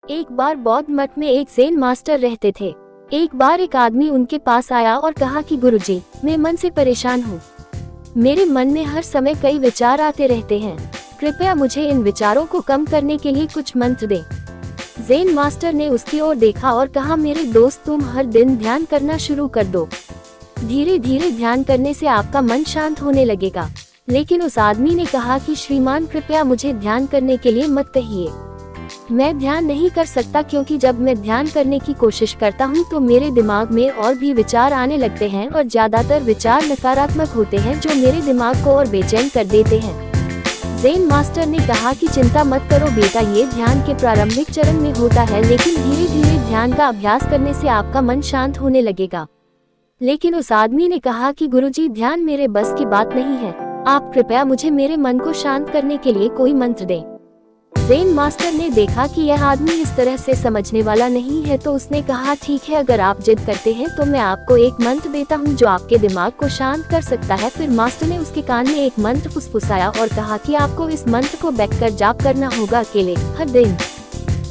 एक बार बौद्ध मठ में एक ज़ेन मास्टर रहते थे। एक बार एक आदमी उनके पास आया और कहा कि गुरुजी, मैं मन से परेशान हूँ। मेरे मन में हर समय कई विचार आते रहते हैं। कृपया मुझे इन विचारों को कम करने के लिए कुछ मंत्र दें। ज़ेन मास्टर ने उसकी ओर देखा और कहा, मेरे दोस्त, तुम हर दिन ध्यान करना शुरू कर दो। धीरे धीरे ध्यान करने से आपका मन शांत होने लगेगा। लेकिन उस आदमी ने कहा कि श्रीमान, कृपया मुझे ध्यान करने के लिए मत कहिए। मैं ध्यान नहीं कर सकता क्योंकि जब मैं ध्यान करने की कोशिश करता हूँ तो मेरे दिमाग में और भी विचार आने लगते हैं और ज्यादातर विचार नकारात्मक होते हैं जो मेरे दिमाग को और बेचैन कर देते हैं। ज़ेन मास्टर ने कहा कि चिंता मत करो बेटा, ये ध्यान के प्रारंभिक चरण में होता है, लेकिन धीरे धीरे ध्यान का अभ्यास करने से आपका मन शांत होने लगेगा। लेकिन उस आदमी ने कहा कि गुरुजी, ध्यान मेरे बस की बात नहीं है। आप कृपया मुझे मेरे मन को शांत करने के लिए कोई मंत्र दें। ज़ेन मास्टर ने देखा कि यह आदमी इस तरह से समझने वाला नहीं है तो उसने कहा, ठीक है, अगर आप जिद करते हैं तो मैं आपको एक मंत्र देता हूँ जो आपके दिमाग को शांत कर सकता है। फिर मास्टर ने उसके कान में एक मंत्र फुसफुसाया और कहा कि आपको इस मंत्र को बैठकर जाप करना होगा अकेले, हर दिन।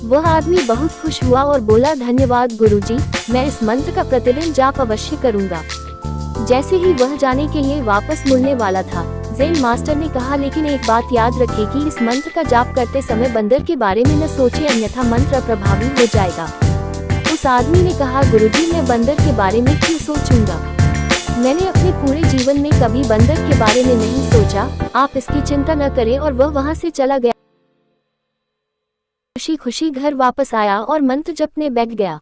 वह आदमी बहुत खुश हुआ और बोला, धन्यवाद गुरुजी, मैं इस मंत्र का प्रतिदिन जाप अवश्य करूँगा। जैसे ही वह जाने के लिए वापस मुड़ने वाला था, ज़ेन मास्टर ने कहा, लेकिन एक बात याद रखें कि इस मंत्र का जाप करते समय बंदर के बारे में न सोचें, अन्यथा मंत्र अप्रभावी हो जाएगा। उस आदमी ने कहा, गुरुजी, मैं बंदर के बारे में क्यों सोचूंगा? मैंने अपने पूरे जीवन में कभी बंदर के बारे में नहीं सोचा। आप इसकी चिंता न करें। और वह वहाँ से चला गया। खुशी खुशी घर वापस आया और मंत्र जपने बैठ गया।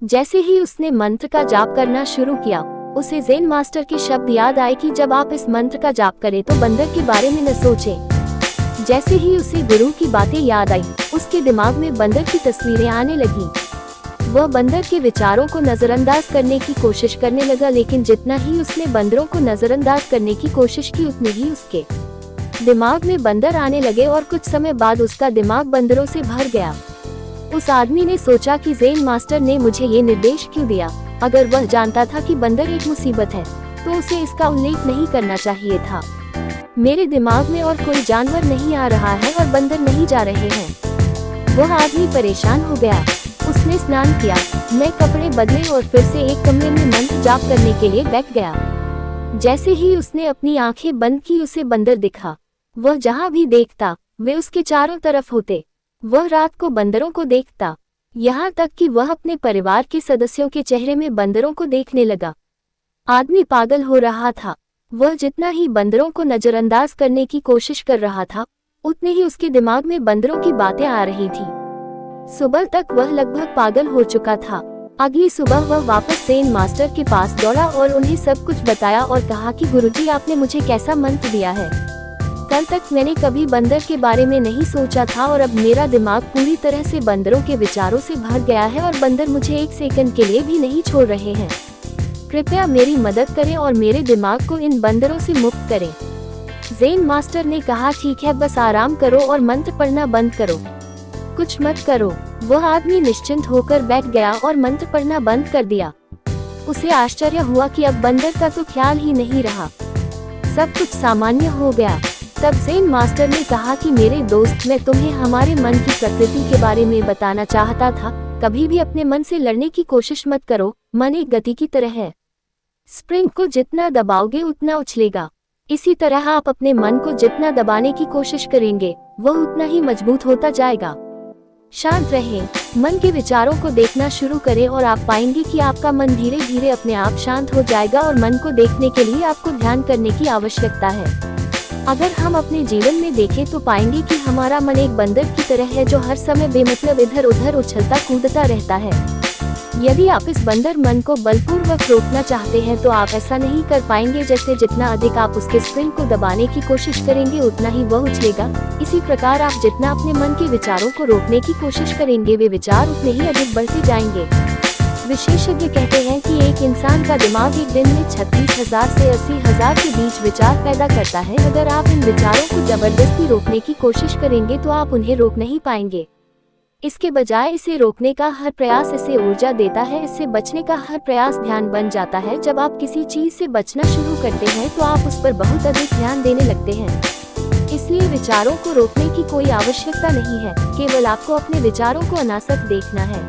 जैसे ही उसने मंत्र का जाप करना शुरू किया, उसे ज़ेन मास्टर के शब्द याद आए कि जब आप इस मंत्र का जाप करें तो बंदर के बारे में न सोचें। जैसे ही उसे गुरु की बातें याद आई, उसके दिमाग में बंदर की तस्वीरें आने लगी। वह बंदर के विचारों को नजरअंदाज करने की कोशिश करने लगा, लेकिन जितना ही उसने बंदरों को नजरअंदाज करने की कोशिश की उतने ही उसके दिमाग में बंदर आने लगे और कुछ समय बाद उसका दिमाग बंदरों से भर गया। उस आदमी ने सोचा कि ज़ेन मास्टर ने मुझे ये निर्देश क्यों दिया? अगर वह जानता था कि बंदर एक मुसीबत है तो उसे इसका उल्लेख नहीं करना चाहिए था। मेरे दिमाग में और कोई जानवर नहीं आ रहा है और बंदर नहीं जा रहे हैं। वह आदमी परेशान हो गया। उसने स्नान किया, नए कपड़े बदले और फिर से एक कमरे में मंत्र जाप करने के लिए बैठ गया। जैसे ही उसने अपनी आंखें बंद की, उसे बंदर दिखा। वह जहाँ भी देखता वे उसके चारों तरफ होते। वह रात को बंदरों को देखता, यहाँ तक कि वह अपने परिवार के सदस्यों के चेहरे में बंदरों को देखने लगा। आदमी पागल हो रहा था। वह जितना ही बंदरों को नजरअंदाज करने की कोशिश कर रहा था, उतने ही उसके दिमाग में बंदरों की बातें आ रही थी। सुबह तक वह लगभग पागल हो चुका था। अगली सुबह वह वापस ज़ेन मास्टर के पास दौड़ा और उन्हें सब कुछ बताया और कहा कि गुरुजी, आपने मुझे कैसा मंत्र दिया है? कल तक मैंने कभी बंदर के बारे में नहीं सोचा था और अब मेरा दिमाग पूरी तरह से बंदरों के विचारों से भर गया है और बंदर मुझे एक सेकंड के लिए भी नहीं छोड़ रहे हैं। कृपया मेरी मदद करें और मेरे दिमाग को इन बंदरों से मुक्त करें। ज़ेन मास्टर ने कहा, ठीक है, बस आराम करो और मंत्र पढ़ना बंद करो, कुछ मत करो। वह आदमी निश्चिंत होकर बैठ गया और मंत्र पढ़ना बंद कर दिया। उसे आश्चर्य हुआ कि अब बंदर का तो ख्याल ही नहीं रहा, सब कुछ सामान्य हो गया। तब ज़ेन मास्टर ने कहा कि मेरे दोस्त, मैं तुम्हें हमारे मन की प्रकृति के बारे में बताना चाहता था। कभी भी अपने मन से लड़ने की कोशिश मत करो। मन एक गति की तरह है, स्प्रिंग को जितना दबाओगे उतना उछलेगा। इसी तरह आप अपने मन को जितना दबाने की कोशिश करेंगे वह उतना ही मजबूत होता जाएगा। शांत रहें, मन के विचारों को देखना शुरू करें और आप पाएंगे कि आपका मन धीरे धीरे अपने आप शांत हो जाएगा और मन को देखने के लिए आपको ध्यान करने की आवश्यकता है। अगर हम अपने जीवन में देखें तो पाएंगे कि हमारा मन एक बंदर की तरह है जो हर समय बेमतलब इधर उधर उछलता कूदता रहता है। यदि आप इस बंदर मन को बलपूर्वक रोकना चाहते हैं तो आप ऐसा नहीं कर पाएंगे। जैसे जितना अधिक आप उसके स्प्रिंग को दबाने की कोशिश करेंगे उतना ही वह उछलेगा। इसी प्रकार आप जितना अपने मन के विचारों को रोकने की कोशिश करेंगे वे विचार उतने ही अधिक बढ़ते जाएंगे। विशेषज्ञ कहते हैं कि एक इंसान का दिमाग एक दिन में 36,000 से 80,000 के बीच विचार पैदा करता है। अगर आप इन विचारों को जबरदस्ती रोकने की कोशिश करेंगे तो आप उन्हें रोक नहीं पाएंगे। इसके बजाय इसे रोकने का हर प्रयास इसे ऊर्जा देता है। इससे बचने का हर प्रयास ध्यान बन जाता है। जब आप किसी चीज से बचना शुरू करते हैं तो आप उस पर बहुत अधिक ध्यान देने लगते हैं। इसलिए इसलिए विचारों को रोकने की कोई आवश्यकता नहीं है, केवल आपको अपने विचारों को अनासक्त देखना है।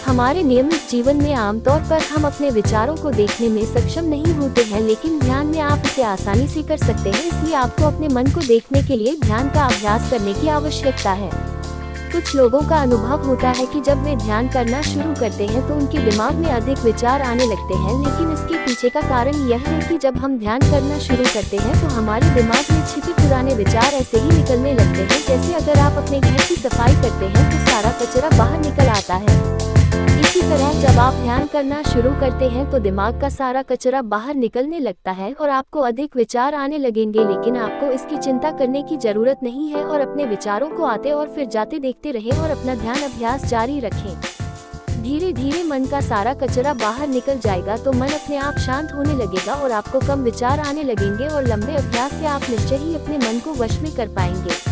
हमारे नियमित जीवन में आमतौर पर हम अपने विचारों को देखने में सक्षम नहीं होते हैं, लेकिन ध्यान में आप इसे आसानी से कर सकते हैं। इसलिए आपको अपने मन को देखने के लिए ध्यान का अभ्यास करने की आवश्यकता है। कुछ लोगों का अनुभव होता है कि जब वे ध्यान करना शुरू करते हैं तो उनके दिमाग में अधिक विचार आने लगते हैं, लेकिन इसके पीछे का कारण यह है कि जब हम ध्यान करना शुरू करते हैं तो हमारे दिमाग में छिपे पुराने विचार ऐसे ही निकलने लगते हैं। जैसे अगर आप अपने घर की सफाई करते हैं तो सारा कचरा बाहर निकल आता है। इसी तरह जब आप ध्यान करना शुरू करते हैं तो दिमाग का सारा कचरा बाहर निकलने लगता है और आपको अधिक विचार आने लगेंगे, लेकिन आपको इसकी चिंता करने की जरूरत नहीं है और अपने विचारों को आते और फिर जाते देखते रहें और अपना ध्यान अभ्यास जारी रखें। धीरे धीरे मन का सारा कचरा बाहर निकल जाएगा तो मन अपने आप शांत होने लगेगा और आपको कम विचार आने लगेंगे और लंबे अभ्यास से आप निश्चय ही अपने मन को वश में कर पाएंगे।